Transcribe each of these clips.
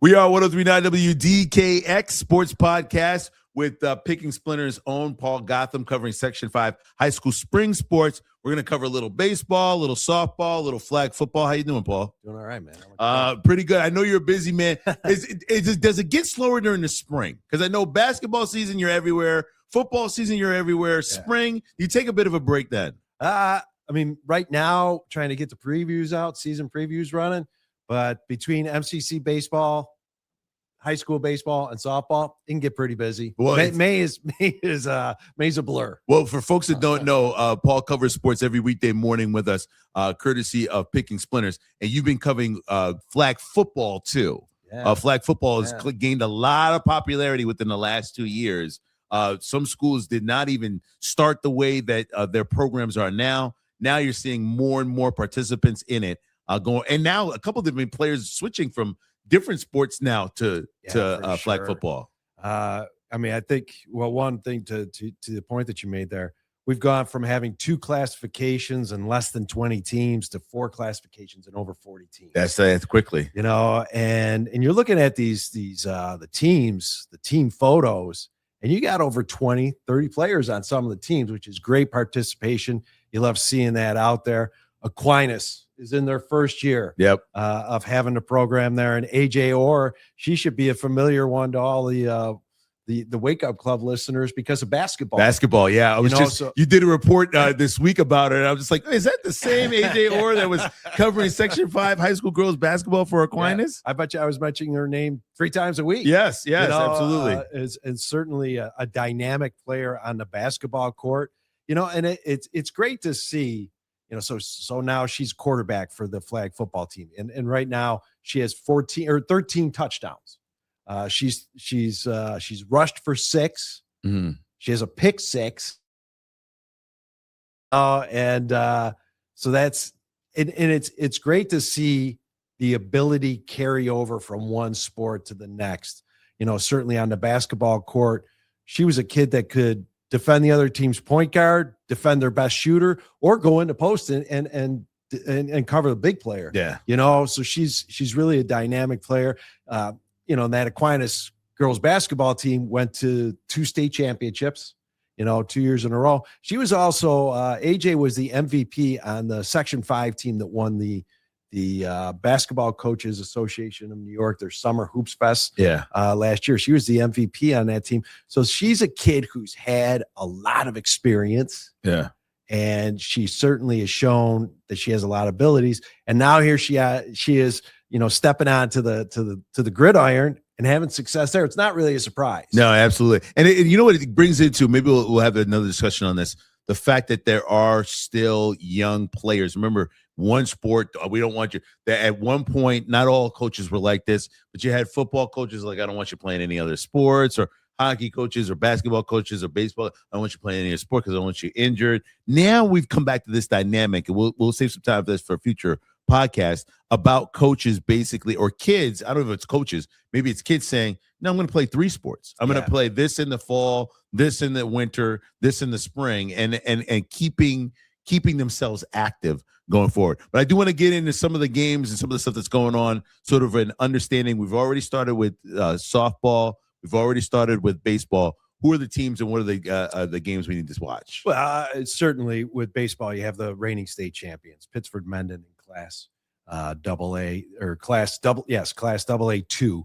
We are 103.9 WDKX Sports Podcast with Picking Splinters' own Paul Gotham, covering Section 5 high school spring sports. We're going to cover a little baseball, a little softball, a little flag football. How you doing, Paul? Doing all right, man. Pretty good. I know you're a busy man. Does it get slower during the spring? Because I know basketball season, you're everywhere. Football season, you're everywhere. Spring, you take a bit of a break then. I mean, right now, trying to get the previews out, season previews running. But between MCC baseball, high school baseball, and softball, it can get pretty busy. Well, May is a blur. Well, for folks that don't know, Paul covers sports every weekday morning with us, courtesy of Picking Splinters, and you've been covering flag football too. Yeah. Flag football has gained a lot of popularity within the last 2 years. Some schools did not even start the way that their programs are now. Now you're seeing more and more participants in it. Going, and now a couple of different players switching from different sports now to flag football. I mean, I think, well, one thing to the point that you made there, we've gone from having 2 classifications and less than 20 teams to 4 classifications and over 40 teams. That's quickly, and you're looking at these the teams, the team photos, and you got over 20, 30 players on some of the teams, which is great participation. You love seeing that out there. Aquinas is in their first year of having the program there, and AJ Orr, she should be a familiar one to all the Wake Up Club listeners because of basketball. Yeah. You did a report this week about it. And I was just like, is that the same AJ Orr that was covering Section 5 high school girls basketball for Aquinas? Yeah. I bet you I was mentioning her name 3 times a week. Yes, absolutely. And certainly a dynamic player on the basketball court. And it's great to see. So now she's quarterback for the flag football team, and right now she has 14 or 13 touchdowns. She's rushed for 6. Mm-hmm. She has a pick 6. So that's and it's great to see the ability carry over from one sport to the next. Certainly on the basketball court, she was a kid that could defend the other team's point guard, defend their best shooter, or go into post and cover the big player. Yeah. So she's really a dynamic player. That Aquinas girls basketball team went to 2 state championships, 2 years in a row. She was also AJ was the MVP on the Section 5 team that won the Basketball Coaches Association of New York, their Summer Hoops Fest last year. She was the MVP on that team. So she's a kid who's had a lot of experience. Yeah. And she certainly has shown that she has a lot of abilities. And now here she is, stepping on to the gridiron and having success there. It's not really a surprise. No, absolutely. And you know what it brings into, maybe we'll have another discussion on this, the fact that there are still young players. Remember, one sport, we don't want you that at one point, not all coaches were like this, but you had football coaches like, I don't want you playing any other sports, or hockey coaches or basketball coaches or baseball. I don't want you playing any other sport because I don't want you injured. Now we've come back to this dynamic, and we'll save some time for this for a future podcast about coaches basically, or kids. I don't know if it's coaches, maybe it's kids saying, no, I'm going to play 3 sports. I'm going to play this in the fall, this in the winter, this in the spring, and keeping themselves active going forward. But I do want to get into some of the games and some of the stuff that's going on, sort of an understanding. We've already started with softball. We've already started with baseball. Who are the teams and what are the games we need to watch? Well, certainly with baseball, you have the reigning state champions, Pittsford Mendon in Class AA or Class AA2.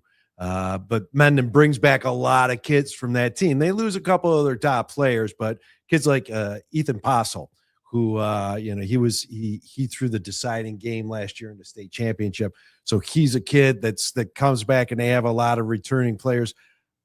But Mendon brings back a lot of kids from that team. They lose a couple of their top players, but kids like Ethan Possel, who he threw the deciding game last year in the state championship. So he's a kid that comes back, and they have a lot of returning players.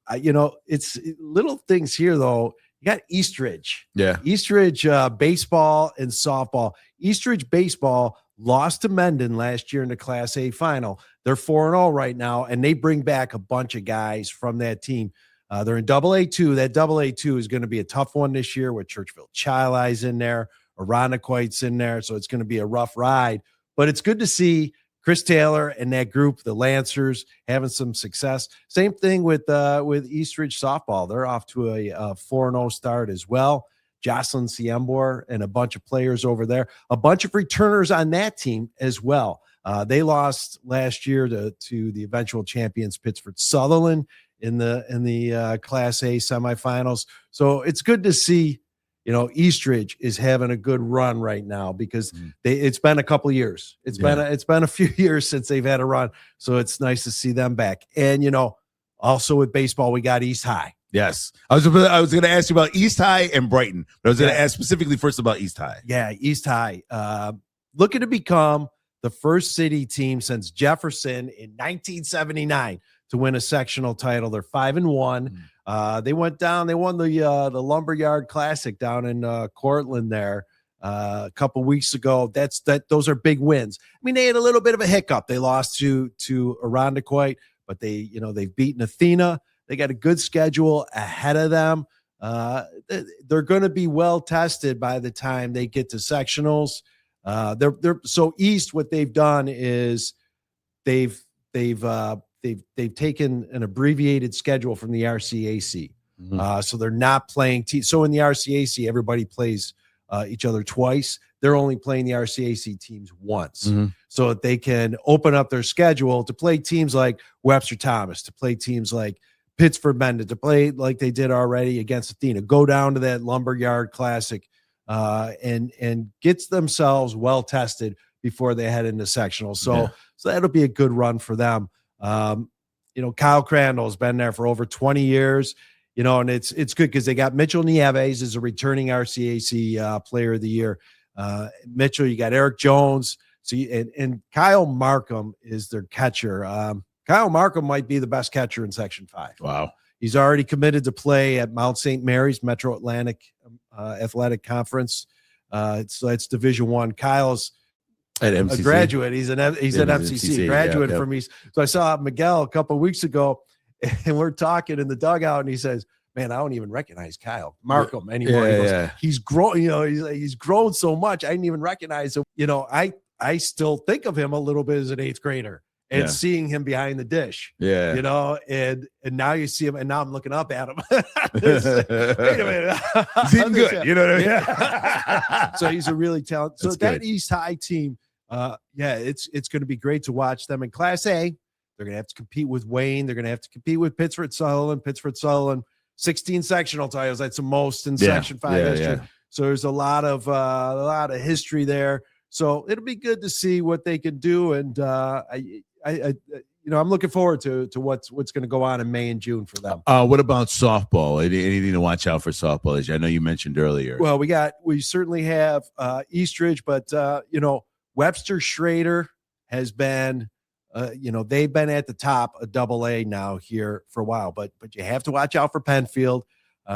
It's little things here though. You got Eastridge. Yeah. Eastridge baseball and softball. Eastridge baseball lost to Mendon last year in the Class A final. They're 4-0 right now, and they bring back a bunch of guys from that team. They're in AA2. That AA2 is going to be a tough one this year with Churchville Chili's in there, Irondequoit's in there, so it's going to be a rough ride. But it's good to see Chris Taylor and that group, the Lancers, having some success. Same thing with Eastridge softball. They're off to a 4-0 start as well. Jocelyn Siembor and a bunch of players over there. A bunch of returners on that team as well. They lost last year to the eventual champions Pittsford Sutherland in the Class A semifinals. So it's good to see, Eastridge is having a good run right now because it's been a couple of years. It's been a few years since they've had a run. So it's nice to see them back. And also with baseball, we got East High. Yes. I was going to ask you about East High and Brighton, but I was going to ask specifically first about East High. Yeah, East High. Looking to become the first city team since Jefferson in 1979 to win a sectional title. They're 5-1. They went down. They won the Lumberyard Classic down in Cortland there a couple weeks ago. Those are big wins. I mean, they had a little bit of a hiccup. They lost to Irondequoit, but they've beaten Athena. They got a good schedule ahead of them. They're going to be well tested by the time they get to sectionals. So East, what they've done is they've taken an abbreviated schedule from the RCAC. So they're not playing. So in the RCAC, everybody plays each other twice. They're only playing the RCAC teams once, so that they can open up their schedule to play teams like Webster Thomas, to play teams like Pittsford Mendon, to play like they did already against Athena, go down to that Lumberyard Classic, and gets themselves well tested before they head into sectionals. So that'll be a good run for them. Kyle Crandall's been there for over 20 years, and it's good because they got Mitchell Nieves as a returning RCAC player of the year. Mitchell, you got Eric Jones. So and Kyle Markham is their catcher. Kyle Markham might be the best catcher in Section 5. Wow. He's already committed to play at Mount St. Mary's Metro Atlantic Athletic Conference. So it's Division I. Kyle's at MCC. A graduate. He's an MCC graduate from East. So I saw Miguel a couple of weeks ago, and we're talking in the dugout, and he says, "Man, I don't even recognize Kyle Markham anymore." He's grown. He's grown so much. I didn't even recognize him. I still think of him a little bit as an 8th grader. And seeing him behind the dish, and now you see him, and now I'm looking up at him. Wait a minute, he's eating good, you know what I mean? So he's a really talented. So That's that good. East High team, it's going to be great to watch them in Class A. They're going to have to compete with Wayne. They're going to have to compete with Pittsford Sutherland. 16 sectional titles. That's the most in Section 5 history. So there's a lot of history there. So it'll be good to see what they can do, and I'm looking forward to what's going to go on in May and June for them. What about softball? Anything to watch out for softball? As I know you mentioned earlier. Well, we certainly have Eastridge, but Webster Schrader has been, they've been at the top of AA now here for a while, but you have to watch out for Penfield.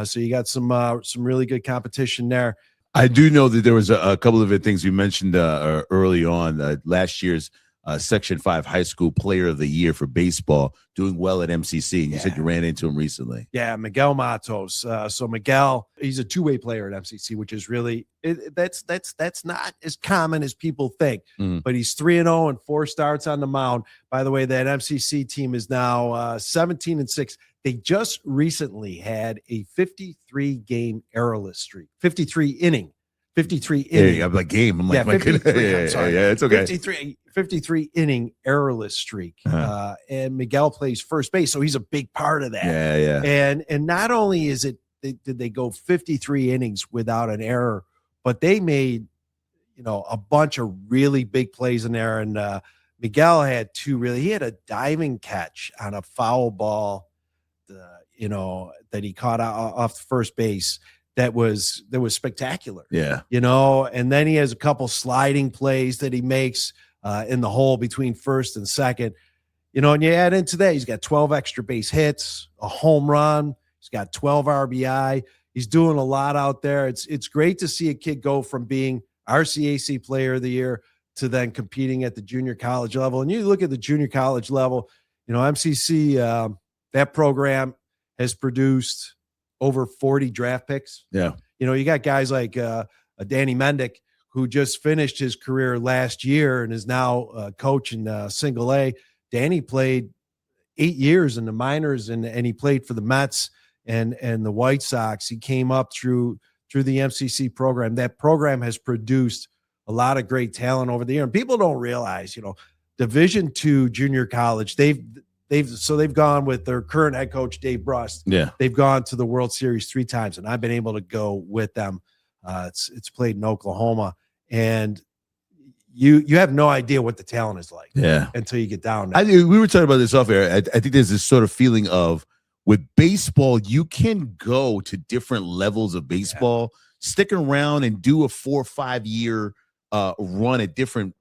So you got some really good competition there. I do know that there was a couple of things you mentioned early on. Last year's Section 5 High School Player of the Year for baseball, doing well at MCC. You said you ran into him recently. Yeah, Miguel Matos. So Miguel, he's a two-way player at MCC, which is really that's not as common as people think. But he's 3-0 and 4 starts on the mound. By the way, that MCC team is now 17-6. They just recently had a 53-game errorless streak, 53 inning. I'm like game. I'm like, 53. I'm sorry. Yeah, it's okay. 53 inning errorless streak. And Miguel plays first base, so he's a big part of that. Yeah. And not only did they go 53 innings without an error, but they made a bunch of really big plays in there. And Miguel had he had a diving catch on a foul ball, that he caught off the first base. That was spectacular. And then he has a couple sliding plays that he makes in the hole between first and second. And you add into that, he's got 12 extra base hits, a home run. He's got 12 RBI. He's doing a lot out there. It's great to see a kid go from being RCAC Player of the Year to then competing at the junior college level. And you look at the junior college level, MCC, that program has produced over 40 draft picks. You got guys like Danny Mendick, who just finished his career last year and is now coaching single A. Danny played 8 years in the minors, and he played for the Mets and the White Sox. He came up through the MCC program. That program has produced a lot of great talent over the year. And people don't realize, Division II junior college, they've gone with their current head coach, Dave Brust. Yeah. They've gone to the World Series 3 times, and I've been able to go with them. It's played in Oklahoma, and you have no idea what the talent is like until you get down there. We were talking about this off air. I think there's this sort of feeling of, with baseball, you can go to different levels of baseball, stick around and do a 4 or 5 year run at different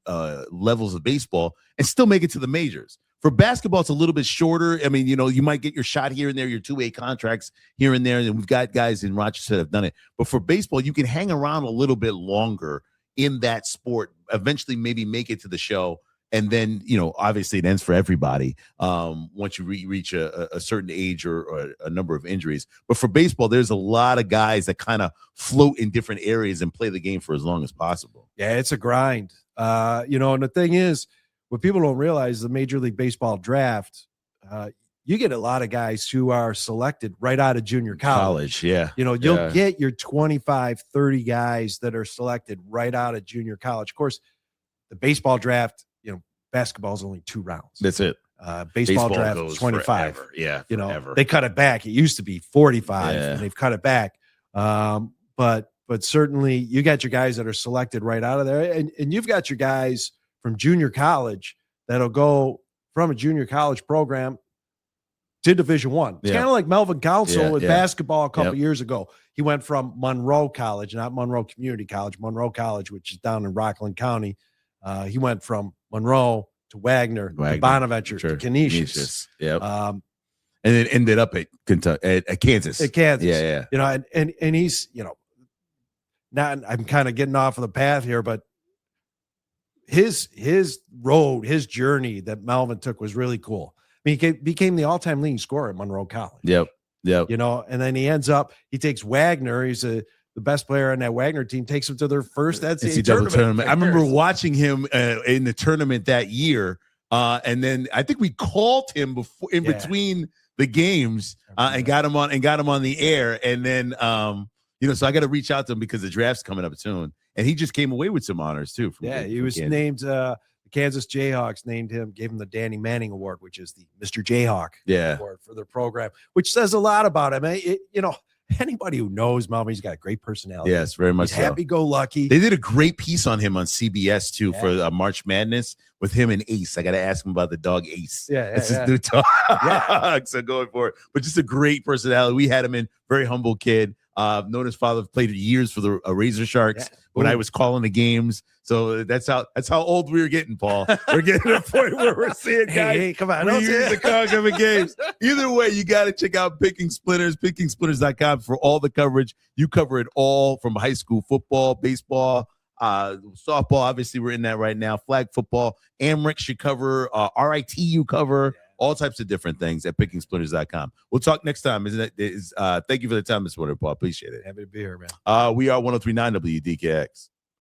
levels of baseball and still make it to the majors. For basketball, it's a little bit shorter. I mean, you might get your shot here and there, your 2-way contracts here and there, and we've got guys in Rochester that have done it. But for baseball, you can hang around a little bit longer in that sport, eventually maybe make it to the show. And then, obviously it ends for everybody once you reach a certain age or a number of injuries. But for baseball, there's a lot of guys that kind of float in different areas and play the game for as long as possible. Yeah, it's a grind. And the thing is, what people don't realize, the Major League Baseball draft, you get a lot of guys who are selected right out of junior college. You'll get your 25, 30 guys that are selected right out of junior college. Of course, the baseball draft, basketball is only 2 rounds. That's it. Baseball draft is 25. Forever. Yeah, forever. They cut it back. It used to be 45, and they've cut it back. But certainly you got your guys that are selected right out of there, and you've got your guys from junior college that'll go from a junior college program to Division I. It's kind of like Melvin Counsel with basketball a couple years ago. He went from Monroe College, not Monroe Community College, Monroe College, which is down in Rockland County. He went from Monroe to Wagner to Bonaventure to Canisius. And then ended up at Kentucky, at Kansas. At Kansas. And he's, now I'm kind of getting off of the path here, but his road, his journey that Melvin took was really cool. I mean, he became the all-time leading scorer at Monroe College. Yep. And then he takes Wagner. He's the best player on that Wagner team, takes him to their first NCAA tournament. I remember watching him in the tournament that year. And then I think we called him between the games and got him on the air. And then, so I got to reach out to him because the draft's coming up soon. And he just came away with some honors too. He was named, the Kansas Jayhawks gave him the Danny Manning Award, which is the Mr. Jayhawk award for their program, which says a lot about him. Anybody who knows Melvin, he's got a great personality. Yes, very much. He's happy-go-lucky. They did a great piece on him on CBS too for March Madness with him and Ace. I got to ask him about the dog Ace. That's his new dog. So going for it, but just a great personality. We had him in, very humble kid. Known his father, played years for the Razor Sharks when I was calling the games. So that's how old we were getting, Paul. We're getting to a point where we're seeing guys. Hey, come on, we use the concrete games. Either way, you got to check out Picking Splinters, pickingsplinters.com for all the coverage. You cover it all from high school football, baseball, softball. Obviously, we're in that right now. Flag football. Amric should cover. RIT you cover. All types of different things at pickingsplinters.com. We'll talk next time. Thank you for the time, Mr. Paul. Appreciate it. Happy to be here, man. We are 103.9 WDKX.